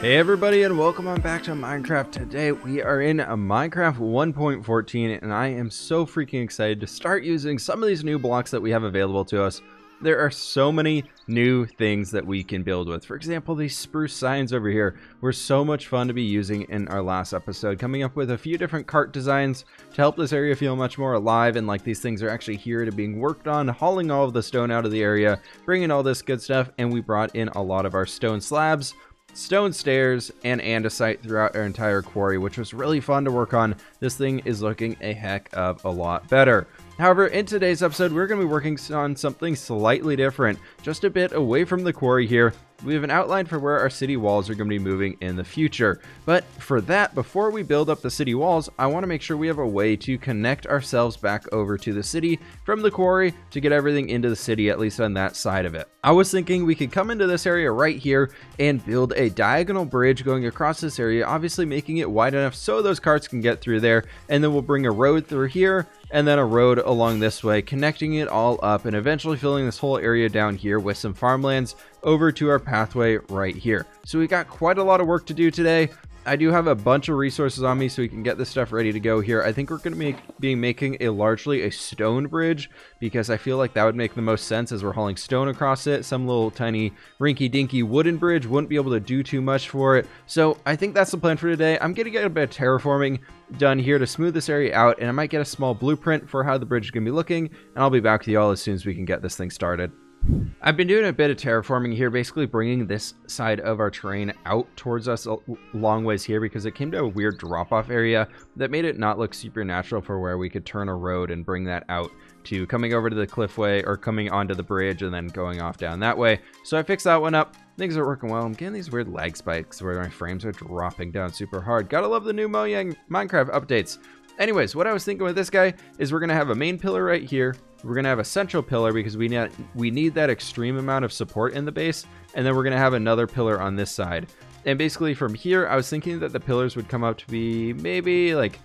Hey everybody, and welcome on back to Minecraft. Today we are in a Minecraft 1.14 and I am so freaking excited to start using some of these new blocks that we have available to us. There are so many new things that we can build with. For example, these spruce signs over here were so much fun to be using in our last episode, coming up with a few different cart designs to help this area feel much more alive, and like these things are actually here to being worked on, hauling all of the stone out of the area, bringing all this good stuff. And we brought in a lot of our stone slabs, stone stairs, and andesite throughout our entire quarry, which was really fun to work on. This thing is looking a heck of a lot better. However, in today's episode, we're going to be working on something slightly different, just a bit away from the quarry here. We have an outline for where our city walls are going to be moving in the future. But for that, before we build up the city walls, I want to make sure we have a way to connect ourselves back over to the city from the quarry to get everything into the city, at least on that side of it. I was thinking we could come into this area right here and build a diagonal bridge going across this area, obviously making it wide enough so those carts can get through there, and then we'll bring a road through here, and then a road along this way, connecting it all up and eventually filling this whole area down here with some farmlands over to our pathway right here. So we got quite a lot of work to do today. I do have a bunch of resources on me so we can get this stuff ready to go here. I think we're going to be making largely a stone bridge, because I feel like that would make the most sense as we're hauling stone across it. Some little tiny rinky-dinky wooden bridge wouldn't be able to do too much for it. So I think that's the plan for today. I'm going to get a bit of terraforming done here to smooth this area out, and I might get a small blueprint for how the bridge is going to be looking, and I'll be back with you all as soon as we can get this thing started. I've been doing a bit of terraforming here, basically bringing this side of our terrain out towards us a long ways here, because it came to a weird drop-off area that made it not look super natural for where we could turn a road and bring that out to coming over to the cliffway or coming onto the bridge and then going off down that way. So I fixed that one up. Things are working well. I'm getting these weird lag spikes where my frames are dropping down super hard. Gotta love the new Mojang Minecraft updates. Anyways, what I was thinking with this guy is we're going to have a main pillar right here. We're going to have a central pillar because we need that extreme amount of support in the base. And then we're going to have another pillar on this side. And basically from here, I was thinking that the pillars would come up to be maybe like,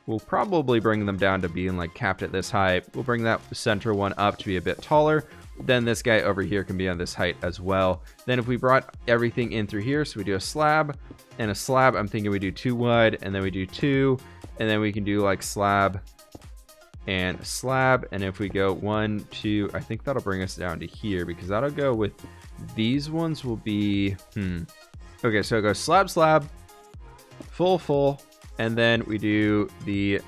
we'll probably bring them down to being like capped at this height. We'll bring that center one up to be a bit taller. Then this guy over here can be on this height as well. Then if we brought everything in through here, so we do a slab and a slab, I'm thinking we do 2 wide, and then we do 2, and then we can do like slab and slab. And if we go 1, 2, I think that'll bring us down to here, because that'll go with these ones will be, okay, so it goes slab, slab, full, and then we do the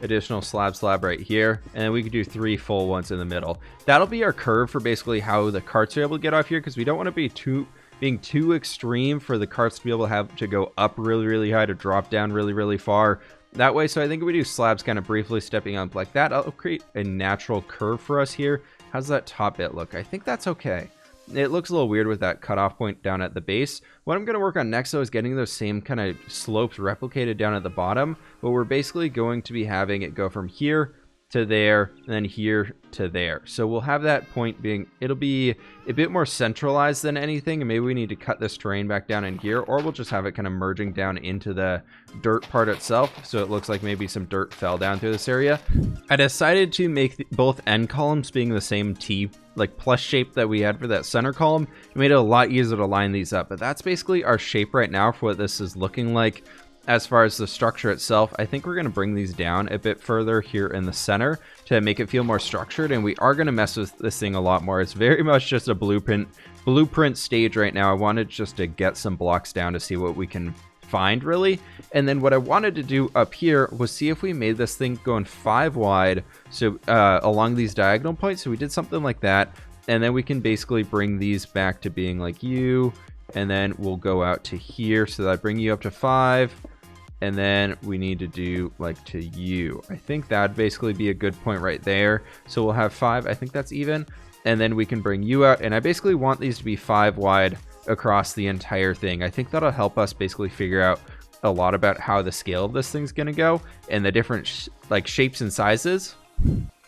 additional slab right here, and then we can do 3 full ones in the middle. That'll be our curve for basically how the carts are able to get off here, because we don't want to be being too extreme for the carts to be able to have to go up really high to drop down really far that way. So I think if we do slabs kind of briefly stepping up like that, that'll create a natural curve for us here. How's that top bit look? I think that's okay. It looks a little weird with that cutoff point down at the base. What I'm going to work on next, though, is getting those same kind of slopes replicated down at the bottom. But we're basically going to be having it go from here to there, and then here to there. So we'll have that point being, it'll be a bit more centralized than anything, and maybe we need to cut this terrain back down in here, or we'll just have it kind of merging down into the dirt part itself, so it looks like maybe some dirt fell down through this area. I decided to make both end columns being the same T, like plus shape that we had for that center column. It made it a lot easier to line these up, but that's basically our shape right now for what this is looking like. As far as the structure itself, I think we're going to bring these down a bit further here in the center to make it feel more structured, and we are going to mess with this thing a lot more. It's very much just a blueprint stage right now. I wanted just to get some blocks down to see what we can find, really. And then what I wanted to do up here was see if we made this thing going 5 wide, so along these diagonal points. So we did something like that, and then we can basically bring these back to being like you, and then we'll go out to here, so that I bring you up to 5. And then we need to do like to you. I think that'd basically be a good point right there. So we'll have 5. I think that's even. And then we can bring you out. And I basically want these to be 5 wide across the entire thing. I think that'll help us basically figure out a lot about how the scale of this thing's gonna go and the different like shapes and sizes.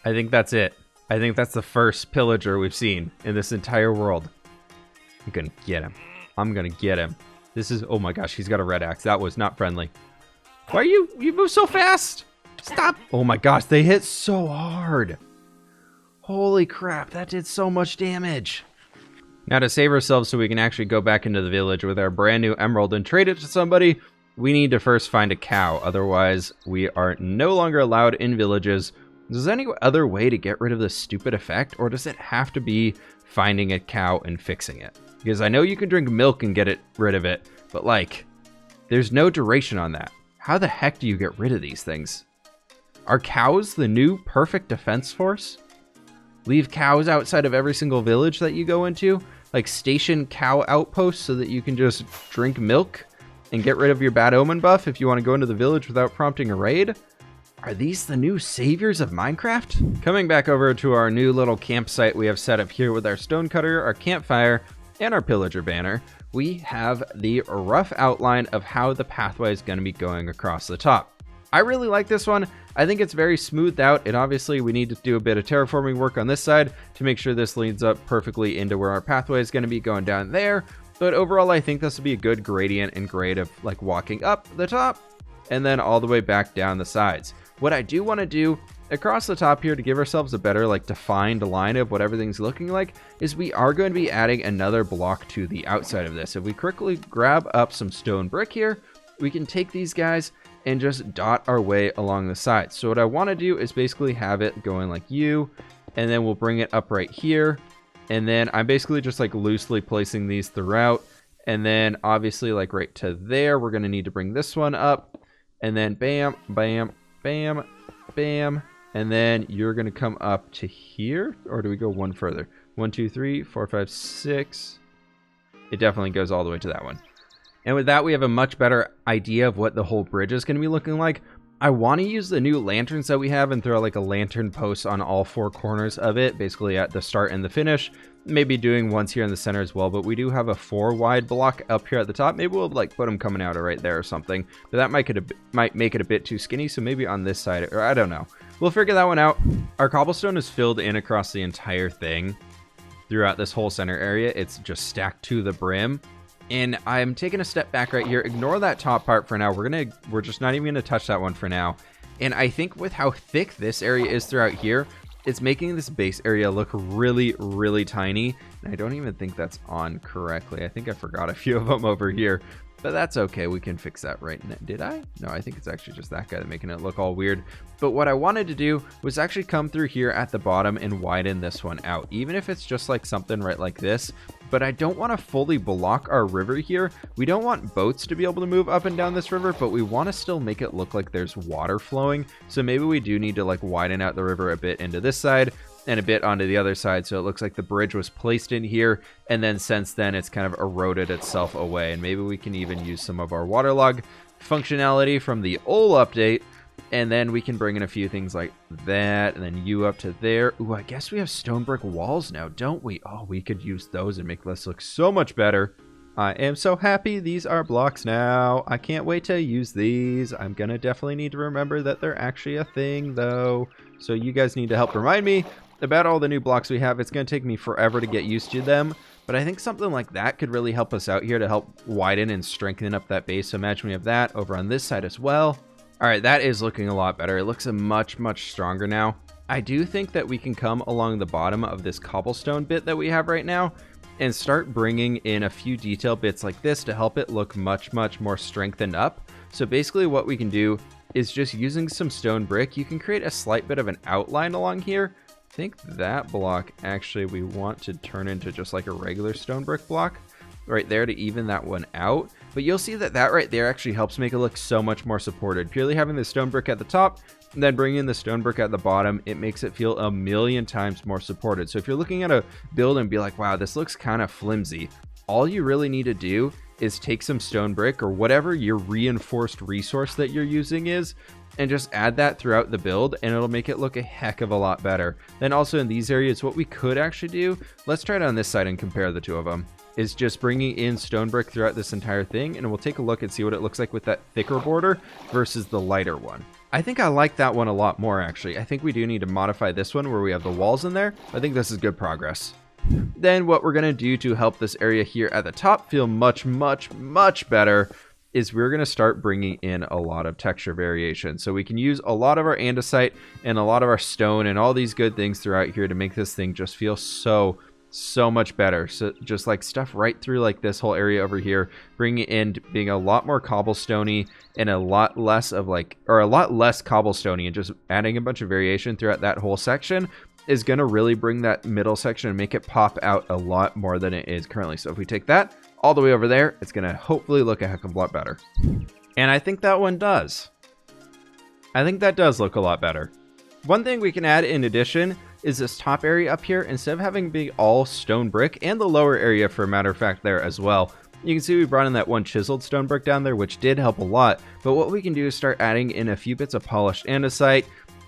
I think that's it. I think that's the first pillager we've seen in this entire world. I'm gonna get him. I'm gonna get him. This is, oh my gosh, he's got a red axe. That was not friendly. Why are you move so fast? Stop. Oh my gosh, they hit so hard. Holy crap, that did so much damage. Now, to save ourselves so we can actually go back into the village with our brand new emerald and trade it to somebody, we need to first find a cow. Otherwise, we are no longer allowed in villages. Is there any other way to get rid of this stupid effect, or does it have to be finding a cow and fixing it? Because I know you can drink milk and get rid of it, but like, there's no duration on that. How the heck do you get rid of these things? Are cows the new perfect defense force? Leave cows outside of every single village that you go into? Like station cow outposts so that you can just drink milk and get rid of your bad omen buff if you want to go into the village without prompting a raid? Are these the new saviors of Minecraft? Coming back over to our new little campsite we have set up here with our stonecutter, our campfire, and our pillager banner, we have the rough outline of how the pathway is going to be going across the top. I really like this one. I think it's very smoothed out, and obviously we need to do a bit of terraforming work on this side to make sure this leads up perfectly into where our pathway is going to be going down there. But overall, I think this will be a good gradient and grade of like walking up the top and then all the way back down the sides. What I do want to do across the top here to give ourselves a better like defined line of what everything's looking like is we are going to be adding another block to the outside of this. If we quickly grab up some stone brick here, we can take these guys and just dot our way along the sides. So what I want to do is basically have it going like you, and then we'll bring it up right here. And then I'm basically just like loosely placing these throughout. And then obviously like right to there, we're going to need to bring this one up, and then bam, bam, bam, bam. And then you're going to come up to here, or do we go one further? 1, 2, 3, 4, 5, 6. It definitely goes all the way to that one. And with that, we have a much better idea of what the whole bridge is going to be looking like. I want to use the new lanterns that we have and throw like a lantern post on all 4 corners of it, basically at the start and the finish. Maybe doing ones here in the center as well, but we do have a 4 wide block up here at the top. Maybe we'll like put them coming out right there or something, but that might make it a bit too skinny. So maybe on this side, or I don't know. We'll figure that one out. Our cobblestone is filled in across the entire thing throughout this whole center area. It's just stacked to the brim. And I'm taking a step back right here. Ignore that top part for now. We're just not even gonna touch that one for now. And I think with how thick this area is throughout here, it's making this base area look really, really tiny. And I don't even think that's on correctly. I think I forgot a few of them over here, but that's okay. We can fix that right now. Did I? No, I think it's actually just that guy that's making it look all weird. But what I wanted to do was actually come through here at the bottom and widen this one out, even if it's just like something right like this. But I don't want to fully block our river here. We don't want boats to be able to move up and down this river, but we want to still make it look like there's water flowing. So maybe we do need to like widen out the river a bit into this side and a bit onto the other side, so it looks like the bridge was placed in here, and then since then it's kind of eroded itself away. And maybe we can even use some of our waterlog functionality from the old update, and then we can bring in a few things like that, and then you up to there. Ooh, I guess we have stone brick walls now, don't we? Oh, we could use those and make this look so much better. I am so happy these are blocks now. I can't wait to use these. I'm gonna definitely need to remember that they're actually a thing though, so you guys need to help remind me about all the new blocks we have. It's going to take me forever to get used to them, but I think something like that could really help us out here to help widen and strengthen up that base. So imagine we have that over on this side as well. All right, that is looking a lot better. It looks much, much stronger now. I do think that we can come along the bottom of this cobblestone bit that we have right now and start bringing in a few detail bits like this to help it look much, much more strengthened up. So basically what we can do is just using some stone brick, you can create a slight bit of an outline along here. I think that block actually we want to turn into just like a regular stone brick block right there to even that one out. But you'll see that that right there actually helps make it look so much more supported. Purely having the stone brick at the top and then bringing in the stone brick at the bottom, it makes it feel a million times more supported. So if you're looking at a build and be like, wow, this looks kind of flimsy, all you really need to do is take some stone brick or whatever your reinforced resource that you're using is, and just add that throughout the build, and it'll make it look a heck of a lot better. Then also in these areas, what we could actually do, let's try it on this side and compare the two of them, is just bringing in stone brick throughout this entire thing, and we'll take a look and see what it looks like with that thicker border versus the lighter one. I think I like that one a lot more, actually. I think we do need to modify this one where we have the walls in there. I think this is good progress. Then what we're going to do to help this area here at the top feel much, much, much better is we're going to start bringing in a lot of texture variation. So we can use a lot of our andesite and a lot of our stone and all these good things throughout here to make this thing just feel so so much better. So just like stuff right through like this whole area over here, bringing it in, being a lot more cobblestoney and a lot less of like, or a lot less cobblestoney, and just adding a bunch of variation throughout that whole section is going to really bring that middle section and make it pop out a lot more than it is currently. So if we take that all the way over there, it's going to hopefully look a heck of a lot better. And I think that one does. I think that does look a lot better. One thing we can add in addition is this top area up here. Instead of having be all stone brick, and the lower area for a matter of fact there as well, you can see we brought in that one chiseled stone brick down there, which did help a lot. But what we can do is start adding in a few bits of polished andesite,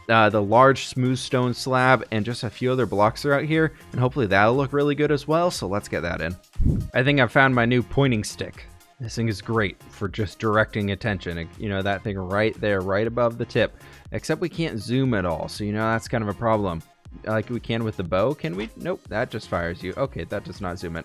the large smooth stone slab, and just a few other blocks throughout here, and hopefully that'll look really good as well. So let's get that in. I think I've found my new pointing stick. This thing is great for just directing attention. You know, that thing right there, right above the tip. Except we can't zoom at all, so you know that's kind of a problem. Like we can with the bow, can we? Nope, that just fires you. Okay, that does not zoom in.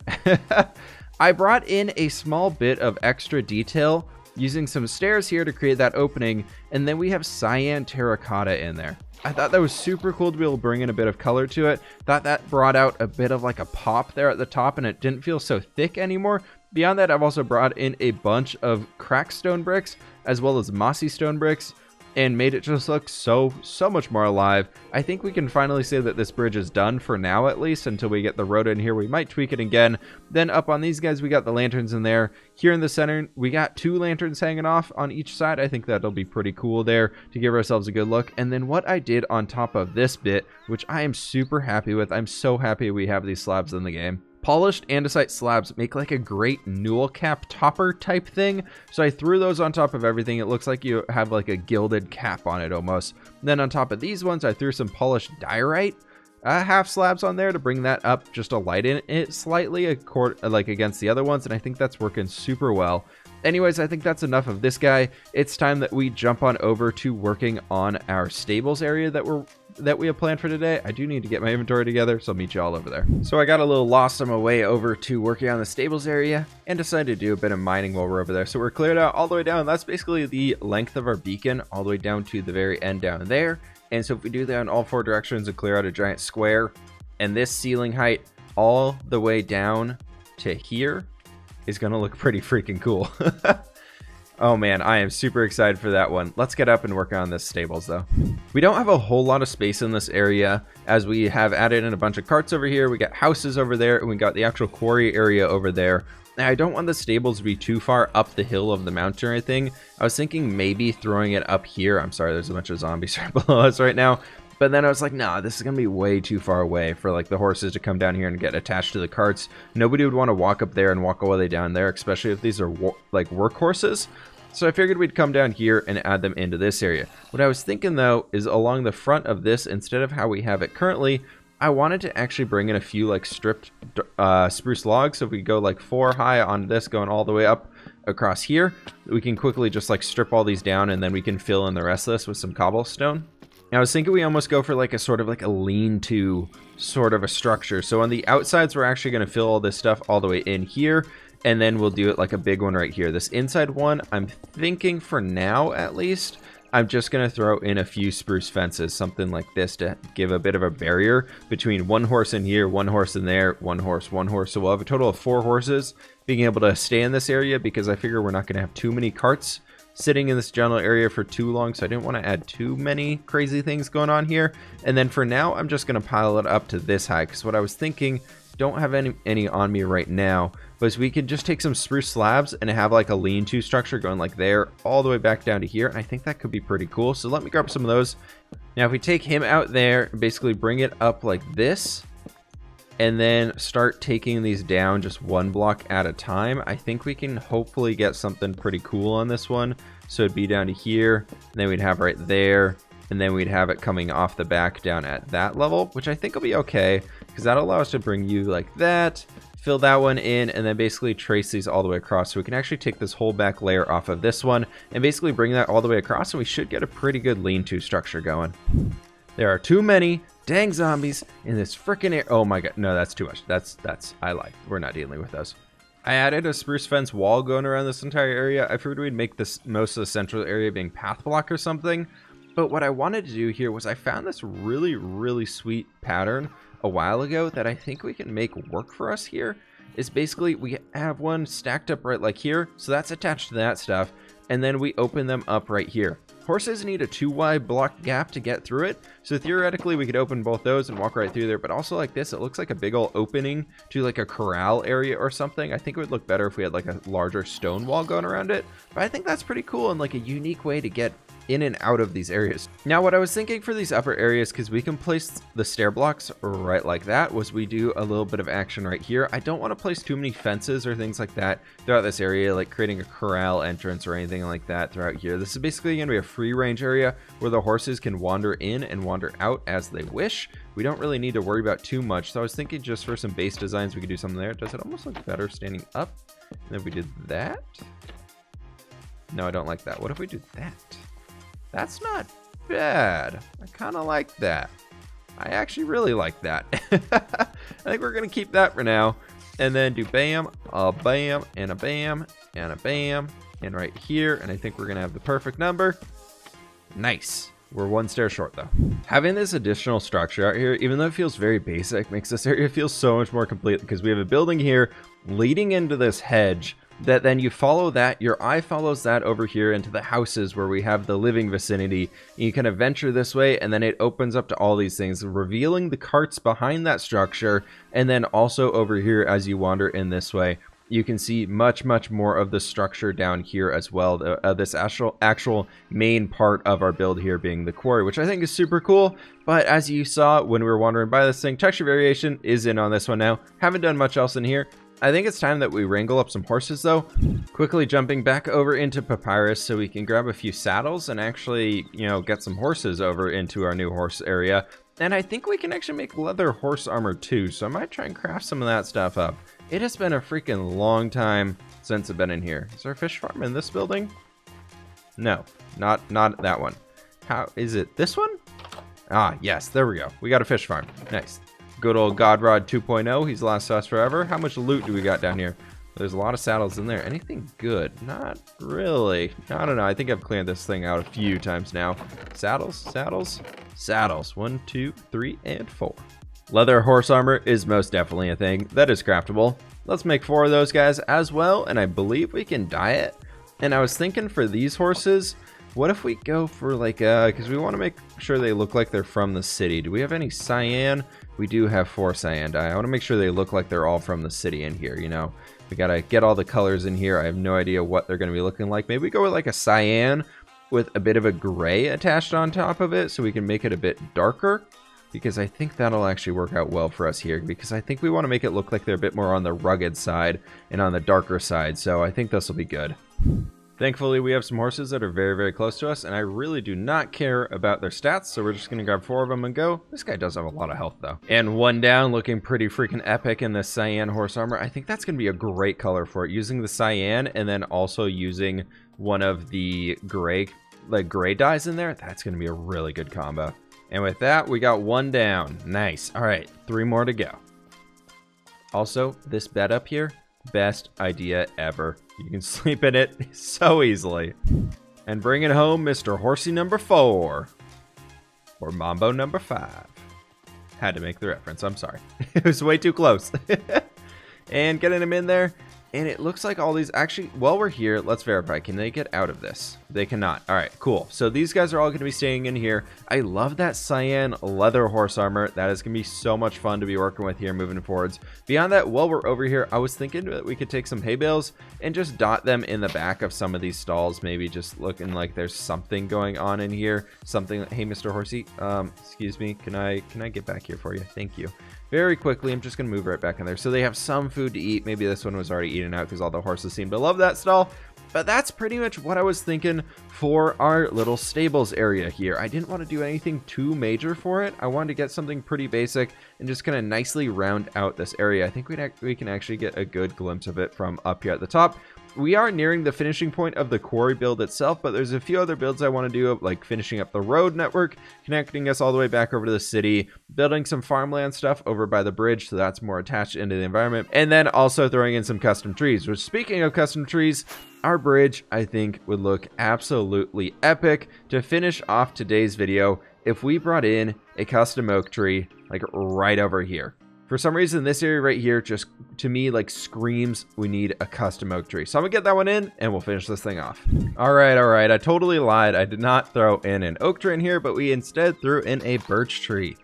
I brought in a small bit of extra detail using some stairs here to create that opening, and then we have cyan terracotta in there. I thought that was super cool to be able to bring in a bit of color to it. Thought that brought out a bit of like a pop there at the top, and it didn't feel so thick anymore. Beyond that, I've also brought in a bunch of cracked stone bricks as well as mossy stone bricks, and made it just look so much more alive. I think we can finally say that this bridge is done for now, at least until we get the road in here. We might tweak it again. Then up on these guys, we got the lanterns in there. Here in the center, we got 2 lanterns hanging off on each side. I think that'll be pretty cool there to give ourselves a good look. And then what I did on top of this bit, which I am super happy with, I'm so happy we have these slabs in the game. Polished andesite slabs make like a great newel cap topper type thing. So I threw those on top of everything. It looks like you have like a gilded cap on it almost. Then on top of these ones, I threw some polished diorite half slabs on there to bring that up just to lighten it slightly like against the other ones. And I think that's working super well. Anyways, I think that's enough of this guy. It's time that we jump on over to working on our stables area that we have planned for today. I do need to get my inventory together, so I'll meet you all over there. So I got a little lost on my way over to working on the stables area and decided to do a bit of mining while we're over there. So we're cleared out all the way down. That's basically the length of our beacon all the way down to the very end down there. And so if we do that in all 4 directions and clear out a giant square, and this ceiling height all the way down to here is going to look pretty freaking cool. Oh man, I am super excited for that one. Let's get up and work on this stables though. We don't have a whole lot of space in this area, as we have added in a bunch of carts over here. We got houses over there, and we got the actual quarry area over there. Now, I don't want the stables to be too far up the hill of the mountain or anything. I was thinking maybe throwing it up here. I'm sorry, there's a bunch of zombies right below us right now. But then I was like, nah, this is going to be way too far away for like the horses to come down here and get attached to the carts. Nobody would want to walk up there and walk all the way down there, especially if these are like workhorses. So I figured we'd come down here and add them into this area. What I was thinking though is along the front of this, instead of how we have it currently, I wanted to actually bring in a few like stripped spruce logs. So if we go like 4 high on this going all the way up across here, we can quickly just like strip all these down, and then we can fill in the rest of this with some cobblestone. Now, I was thinking we almost go for like a sort of like a lean-to sort of a structure. So on the outsides, we're actually going to fill all this stuff all the way in here, and then we'll do it like a big one right here. This inside one, I'm thinking for now at least, I'm just going to throw in a few spruce fences, something like this, to give a bit of a barrier between 1 horse in here, 1 horse in there, 1 horse, 1 horse. So we'll have a total of 4 horses being able to stay in this area, because I figure we're not going to have too many carts sitting in this general area for too long, so I didn't want to add too many crazy things going on here. And then for now, I'm just going to pile it up to this high, because what I was thinking, don't have any on me right now, but we could just take some spruce slabs and have like a lean-to structure going like there all the way back down to here, and I think that could be pretty cool. So let me grab some of those. Now if we take him out there, basically bring it up like this, and then start taking these down just 1 block at a time, I think we can hopefully get something pretty cool on this one. So it'd be down to here, and then we'd have right there, and then we'd have it coming off the back down at that level, which I think will be okay, because that'll allow us to bring you like that, fill that one in, and then basically trace these all the way across. So we can actually take this whole back layer off of this one and basically bring that all the way across, and we should get a pretty good lean-to structure going. There are too many dang zombies in this freaking area. Oh my god, no, that's too much. That's I lied. We're not dealing with those. I added a spruce fence wall going around this entire area. I figured we'd make this most of the central area being path block or something. But what I wanted to do here was I found this really sweet pattern a while ago that I think we can make work for us here. Is basically we have one stacked up right like here, so that's attached to that stuff, and then we open them up right here. Horses need a 2 wide block gap to get through it, so theoretically we could open both those and walk right through there, but also like this, it looks like a big old opening to like a corral area or something. I think it would look better if we had like a larger stone wall going around it, but I think that's pretty cool and like a unique way to get in and out of these areas. Now what I was thinking for these upper areas, because we can place the stair blocks right like that, was we do a little bit of action right here. I don't want to place too many fences or things like that throughout this area, like creating a corral entrance or anything like that throughout here. This is basically going to be a free range area where the horses can wander in and wander out as they wish. We don't really need to worry about too much, so I was thinking just for some base designs we could do something there. Does it almost look better standing up? And if we did that? No, I don't like that. What if we do that? That's not bad. I kind of like that. I actually really like that. I think we're going to keep that for now. And then do bam, a bam, and a bam, and a bam, and right here. And I think we're going to have the perfect number. Nice. We're one stair short though. Having this additional structure out here, even though it feels very basic, makes this area feel so much more complete because we have a building here leading into this hedge that then you follow that, your eye follows that over here into the houses where we have the living vicinity. You kind of venture this way and then it opens up to all these things, revealing the carts behind that structure. And then also over here as you wander in this way, you can see much more of the structure down here as well. This actual main part of our build here being the quarry, which I think is super cool. But as you saw when we were wandering by this thing, texture variation is in on this one now. Haven't done much else in here. I think it's time that we wrangle up some horses though. Quickly jumping back over into Papyrus so we can grab a few saddles and actually, you know, get some horses over into our new horse area. And I think we can actually make leather horse armor too, so I might try and craft some of that stuff up. It has been a freaking long time since I've been in here. Is there a fish farm in this building? No, not that one. How is it? This one? Ah, yes, there we go. We got a fish farm. Nice. Good old Godrod 2.0. He's last us forever. How much loot do we got down here? There's a lot of saddles in there. Anything good? Not really. I don't know. I think I've cleared this thing out a few times now. Saddles, saddles, saddles. 1, 2, 3, and 4. Leather horse armor is most definitely a thing that is craftable. Let's make 4 of those guys as well, and I believe we can dye it. And I was thinking for these horses, what if we go for like because we want to make sure they look like they're from the city. Do we have any cyan? We do have 4 cyan dye. I want to make sure they look like they're all from the city in here, you know. We gotta get all the colors in here. I have no idea what they're going to be looking like. Maybe we go with like a cyan with a bit of a gray attached on top of it so we can make it a bit darker, because I think that'll actually work out well for us here, because I think we want to make it look like they're a bit more on the rugged side and on the darker side, so I think this will be good. Thankfully, we have some horses that are very close to us, and I really do not care about their stats, so we're just going to grab 4 of them and go. This guy does have a lot of health, though. And 1 down, looking pretty freaking epic in this cyan horse armor. I think that's going to be a great color for it, using the cyan and then also using one of the gray dyes in there. That's going to be a really good combo. And with that, we got 1 down. Nice. All right, 3 more to go. Also, this bed up here, best idea ever. You can sleep in it so easily. And bring it home, Mr. Horsey number 4. Or Mambo number 5. Had to make the reference, I'm sorry. It was way too close. And getting him in there. And it looks like all these, actually, while we're here, let's verify. Can they get out of this? They cannot. All right, cool. So these guys are all going to be staying in here. I love that cyan leather horse armor. That is going to be so much fun to be working with here moving forwards. Beyond that, while we're over here, I was thinking that we could take some hay bales and just dot them in the back of some of these stalls. Maybe just looking like there's something going on in here. Something, hey, Mr. Horsey, excuse me. Can I get back here for you? Thank you. Very quickly, I'm just going to move right back in there. So they have some food to eat. Maybe this one was already eaten out because all the horses seem to love that stall. But that's pretty much what I was thinking for our little stables area here. I didn't want to do anything too major for it. I wanted to get something pretty basic and just kind of nicely round out this area. I think we can actually get a good glimpse of it from up here at the top. we are nearing the finishing point of the quarry build itself, but there's a few other builds I want to do, like finishing up the road network, connecting us all the way back over to the city, building some farmland stuff over by the bridge so that's more attached into the environment, and then also throwing in some custom trees. Which, speaking of custom trees, our bridge, I think, would look absolutely epic to finish off today's video if we brought in a custom oak tree, like right over here. For some reason, this area right here just, to me, like screams we need a custom oak tree. So I'm gonna get that one in and we'll finish this thing off. All right. I totally lied. I did not throw in an oak tree in here, but we instead threw in a birch tree.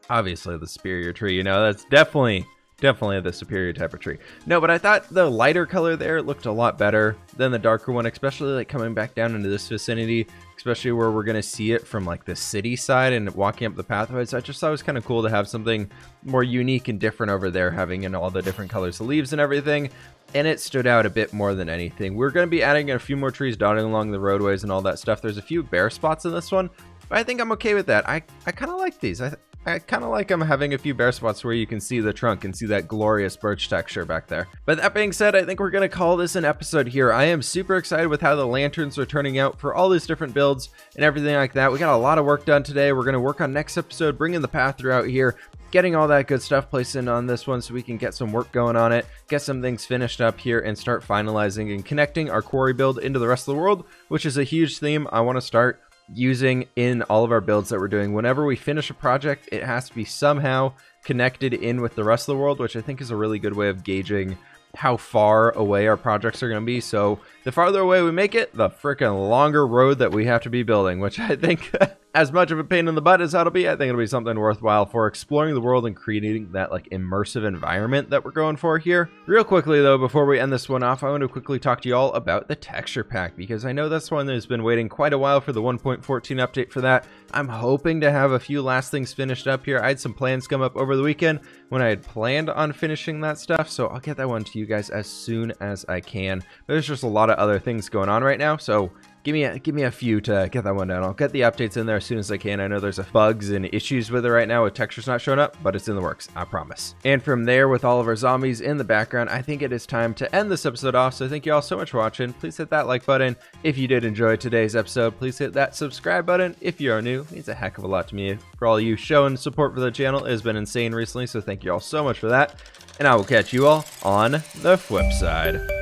Obviously the superior tree, you know, that's definitely the superior type of tree. No, but I thought the lighter color there looked a lot better than the darker one, especially like coming back down into this vicinity, especially where we're going to see it from like the city side and walking up the pathways. I just thought it was kind of cool to have something more unique and different over there, having in all the different colors of leaves and everything. And it stood out a bit more than anything. We're going to be adding a few more trees dotting along the roadways and all that stuff. There's a few bare spots in this one, but I think I'm okay with that. I kind of like these. I kind of like them having a few bare spots where you can see the trunk and see that glorious birch texture back there. But that being said, I think we're going to call this an episode here. I am super excited with how the lanterns are turning out for all these different builds and everything like that. We got a lot of work done today. We're going to work on next episode, bringing the path through out here, getting all that good stuff placed in on this one so we can get some work going on it, get some things finished up here, and start finalizing and connecting our quarry build into the rest of the world, which is a huge theme I want to start using in all of our builds that we're doing. Whenever we finish a project, it has to be somehow connected in with the rest of the world, which I think is a really good way of gauging how far away our projects are going to be. So the farther away we make it, the freaking longer road that we have to be building, which I think as much of a pain in the butt as that'll be, I think it'll be something worthwhile for exploring the world and creating that like immersive environment that we're going for here. Real quickly though, before we end this one off, I want to quickly talk to you all about the texture pack, because I know this one has been waiting quite a while for the 1.14 update for that. I'm hoping to have a few last things finished up here. I had some plans come up over the weekend when I had planned on finishing that stuff, so I'll get that one to you guys as soon as I can. But there's just a lot of other things going on right now, so give me a few to get that one done. I'll get the updates in there as soon as I can. I know there's bugs and issues with it right now with textures not showing up, but it's in the works, I promise. And from there, with all of our zombies in the background, I think it is time to end this episode off. So thank you all so much for watching. Please hit that like button if you did enjoy today's episode. Please hit that subscribe button if you are new. It means a heck of a lot to me. For all you showing support for the channel, it has been insane recently, so thank you all so much for that. And I will catch you all on the flip side.